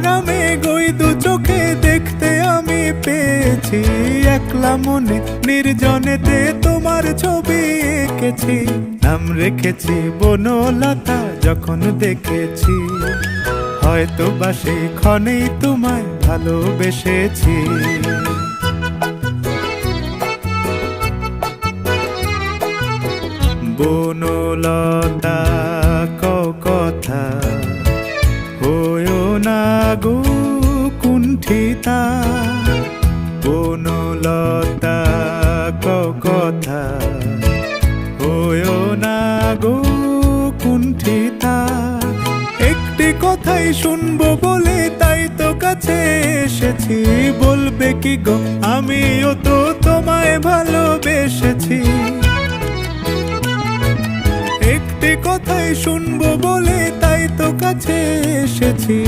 আরামে গই দু চোখে দেখতে আমি পেয়েছি। একলা মনে নির্জনেতে তোমার ছবি এঁকেছি। নাম রেখেছি বনলতা যখন দেখেছি, হয়তো বা সেই ক্ষণেই তোমায় ভালোবেসেছি। বনলতা কও কথা, হয়ো না গো কুণ্ঠিতা। বনলতা কও কথা, হয়ো না গো কুণ্ঠিতা। একটি কথাই শুনবো বলে তাই তো কাছে এসেছি। বলবে কি গো আমিও তো তোমায় ভালোবেসেছি। একটি কথাই শুনবো বলে তাই তো কাছে এসেছি।